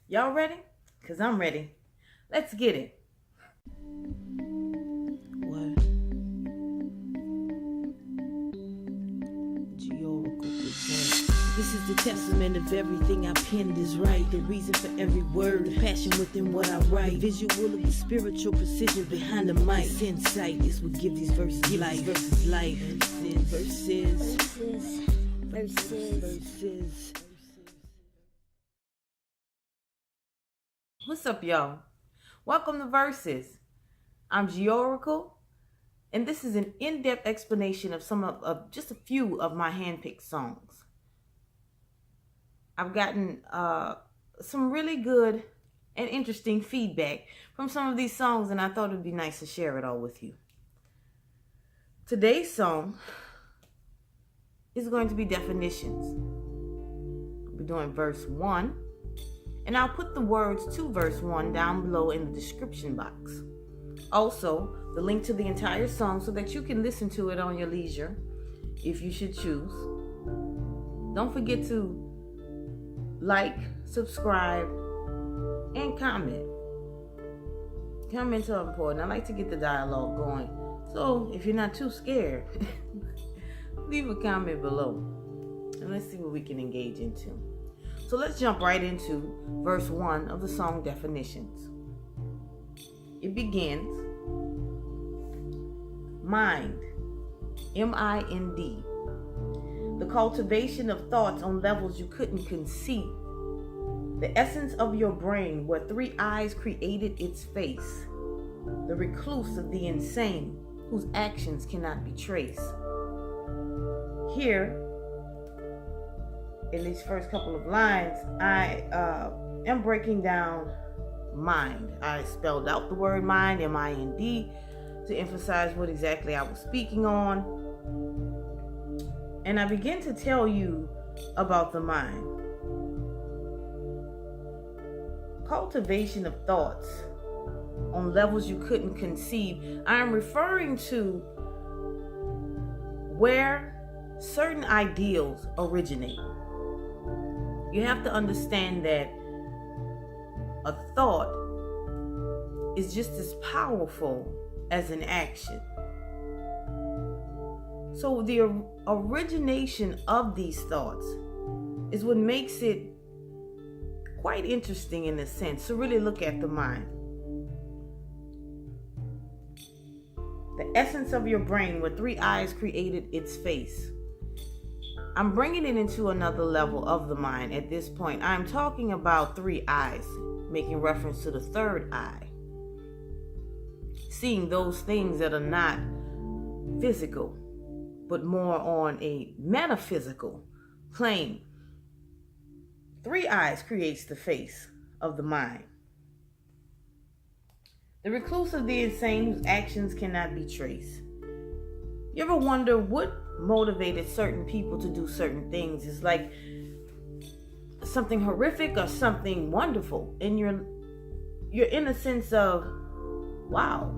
Y'all ready? Because I'm ready. Let's get it. What? Georacle presents. This is the testament of everything I penned is right. The reason for every word, the passion within what I write. The visual of the spiritual precision behind the mic. This insight is what give these verses life. Verses. What's up, y'all? Welcome to Verses. I'm Georacle, and this is an in-depth explanation of just a few of my handpicked songs. I've gotten some really good and interesting feedback from some of these songs, and I thought it'd be nice to share it all with you. Today's song is going to be definitions. We're doing verse 1, and I'll put the words to verse 1 down below in the description box. Also, the link to the entire song so that you can listen to it on your leisure if you should choose. Don't forget to like, subscribe, and comment. Comments are important. I like to get the dialogue going. So if you're not too scared, leave a comment below. And let's see what we can engage into. So let's jump right into verse 1 of the song definitions. It begins, mind, M-I-N-D. The cultivation of thoughts on levels you couldn't conceive. The essence of your brain where three eyes created its face. The recluse of the insane whose actions cannot be traced. Here, in these first couple of lines, I am breaking down mind. I spelled out the word mind, M-I-N-D, to emphasize what exactly I was speaking on. And I begin to tell you about the mind. Cultivation of thoughts on levels you couldn't conceive. I am referring to where certain ideals originate. You have to understand that a thought is just as powerful as an action. So the origination of these thoughts is what makes it quite interesting in a sense. So really look at the mind. The essence of your brain where three eyes created its face. I'm bringing it into another level of the mind at this point. I'm talking about three eyes, making reference to the third eye. Seeing those things that are not physical, but more on a metaphysical plane. Three eyes creates the face of the mind. The recluse of the insane whose actions cannot be traced. You ever wonder what motivated certain people to do certain things? It's like something horrific or something wonderful. And you're in a sense of, wow,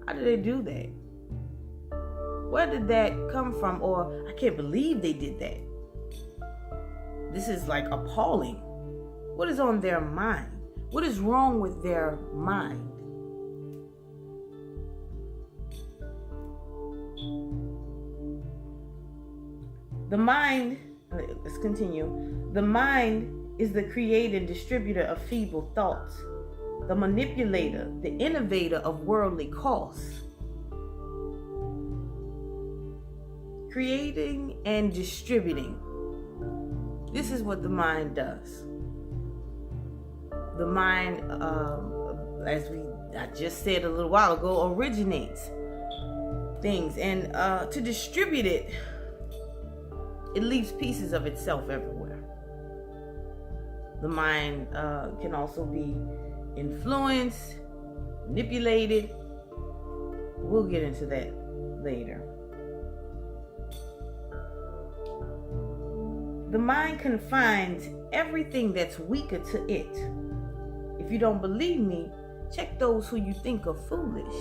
how did they do that? Where did that come from? Or I can't believe they did that. This is like appalling. What is on their mind? What is wrong with their mind? The mind, let's continue. The mind is the creator and distributor of feeble thoughts, the manipulator, the innovator of worldly costs. Creating and distributing. This is what the mind does. The mind, as I just said a little while ago, originates things, and to distribute it, it leaves pieces of itself everywhere. The mind can also be influenced, manipulated. We'll get into that later. The mind confines everything that's weaker to it. If you don't believe me, check those who you think are foolish.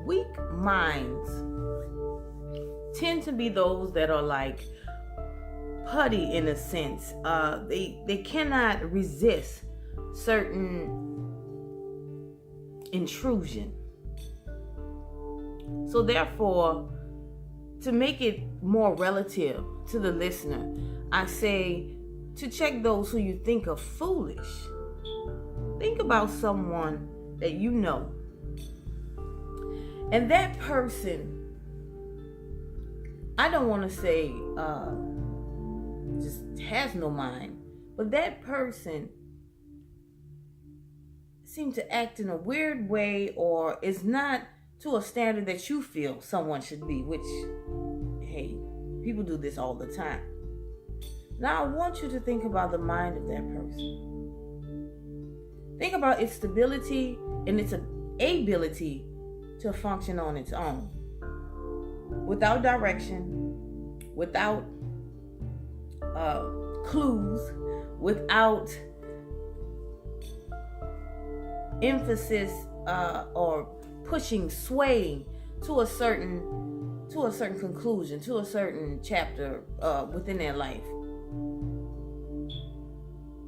Weak minds tend to be those that are like putty in a sense. They cannot resist certain intrusion. So therefore, to make it more relative to the listener, I say to check those who you think are foolish. Think about someone that you know, and that person, I don't want to say just has no mind, but that person seems to act in a weird way, or is not to a standard that you feel someone should be, which, hey, people do this all the time. Now I want you to think about the mind of that person. Think about its stability and its ability to function on its own, without direction, without clues, without emphasis or pushing, swaying to a certain conclusion, to a certain chapter within their life.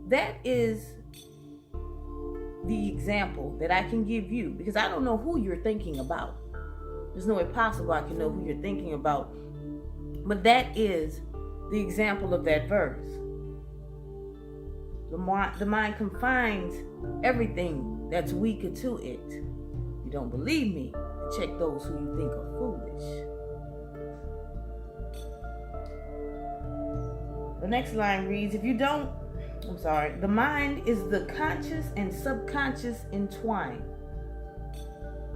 That is the example that I can give you, because I don't know who you're thinking about. There's no way possible I can know who you're thinking about. But that is the example of that verse. The mind confines everything that's weaker to it. You don't believe me? Check those who you think are foolish. The next line reads, the mind is the conscious and subconscious entwined.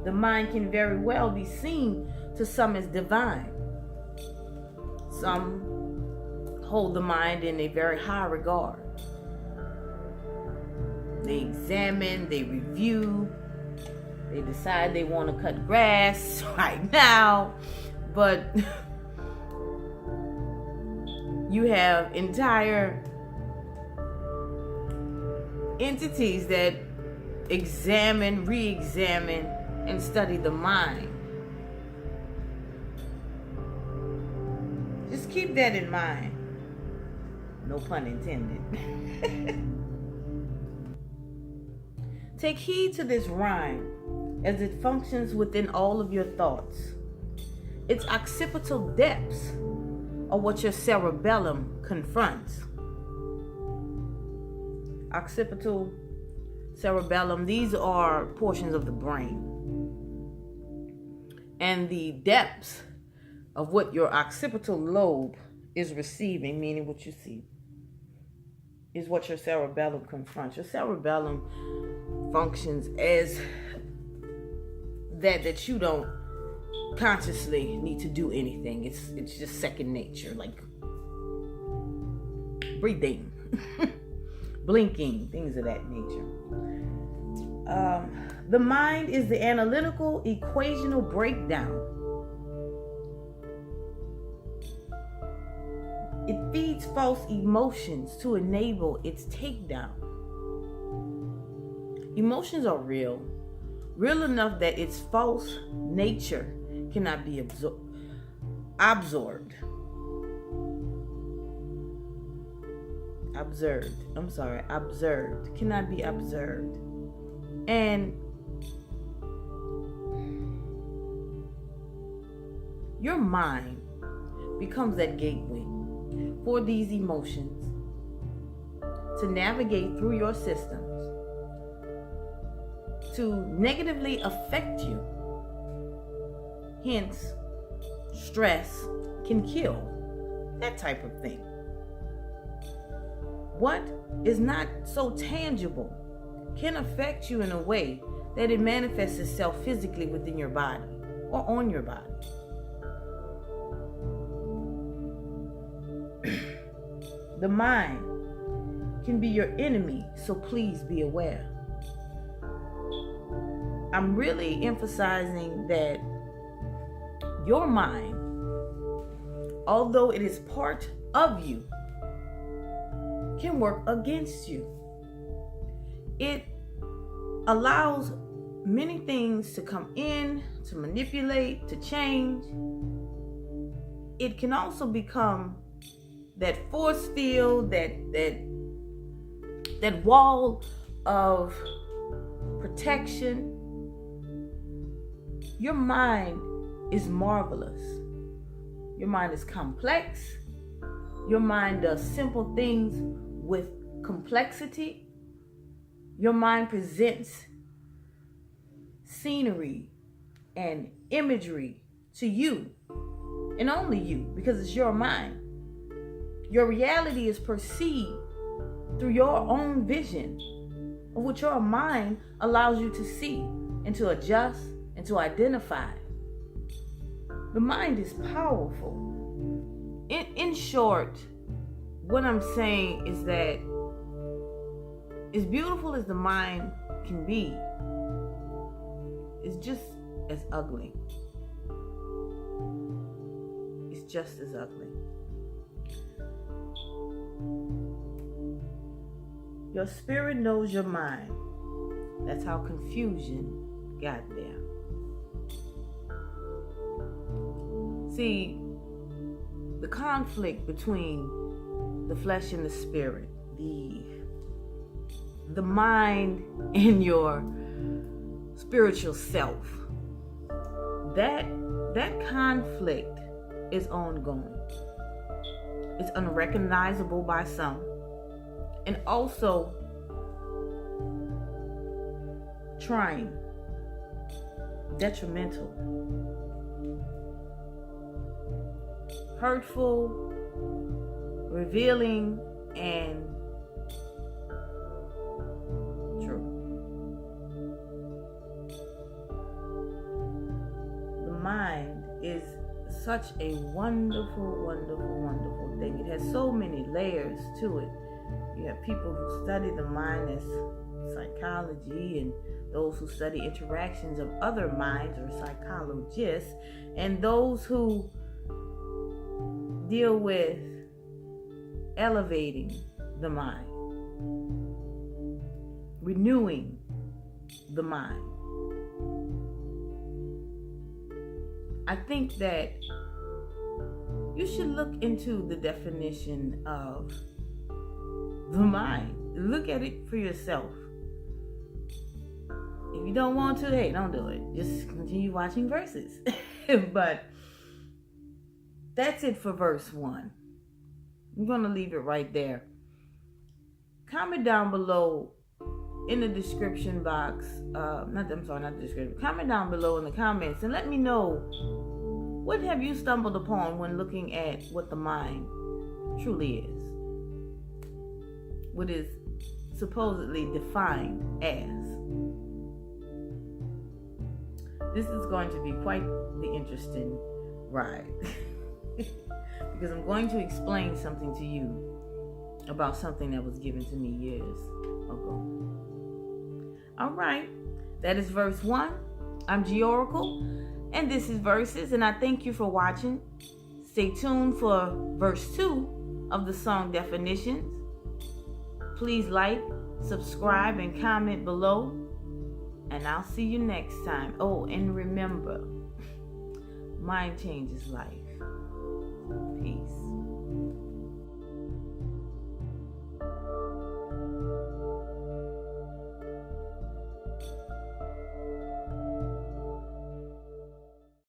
The mind can very well be seen to some as divine. Some hold the mind in a very high regard. They examine, they review, they decide they want to cut grass right now, but you have entire entities that examine, re-examine, and study the mind. Just keep that in mind. No pun intended. Take heed to this rhyme as it functions within all of your thoughts. Its occipital depths are what your cerebellum confronts. Occipital, cerebellum, these are portions of the brain. And the depths of what your occipital lobe is receiving, meaning what you see, is what your cerebellum confronts. Your cerebellum functions as that you don't consciously need to do anything. It's just second nature, like breathing, blinking, things of that nature. The mind is the analytical, equational breakdown. It feeds false emotions to enable its takedown. Emotions are real enough that its false nature cannot be observed, cannot be observed. And your mind becomes that gateway for these emotions to navigate through your systems, to negatively affect you. Hence, stress can kill, that type of thing. What is not so tangible can affect you in a way that it manifests itself physically within your body or on your body. The mind can be your enemy, so please be aware. I'm really emphasizing that your mind, although it is part of you, can work against you. It allows many things to come in, to manipulate, to change. It can also become that force field, that wall of protection. Your mind is marvelous. Your mind is complex. Your mind does simple things with complexity. Your mind presents scenery and imagery to you, and only you, because it's your mind. Your reality is perceived through your own vision of what your mind allows you to see and to adjust and to identify. The mind is powerful. In short, what I'm saying is that as beautiful as the mind can be, it's just as ugly. It's just as ugly. Your spirit knows your mind. That's how confusion got there. See, the conflict between the flesh and the spirit, the mind and your spiritual self, that conflict is ongoing. It's unrecognizable by some, and also trying, detrimental, hurtful, revealing, and true. The mind is such a wonderful, wonderful, wonderful thing. It has so many layers to it. You have people who study the mind as psychology, and those who study interactions of other minds, or psychologists, and those who deal with elevating the mind, renewing the mind. I think that you should look into the definition of the mind. Look at it for yourself. If you don't want to, hey, don't do it. Just continue watching verses. But that's it for verse 1. I'm going to leave it right there. Comment down below in the description box. Not the description. Comment down below in the comments and let me know, what have you stumbled upon when looking at what the mind truly is? What is supposedly defined as? This is going to be quite the interesting ride. Because I'm going to explain something to you about something that was given to me years ago. All right, that is verse 1. I'm G Oracle, and this is Verses, and I thank you for watching. Stay tuned for verse 2 of the song definitions. Please like, subscribe, and comment below, and I'll see you next time. Oh, and remember, mind changes life. Peace.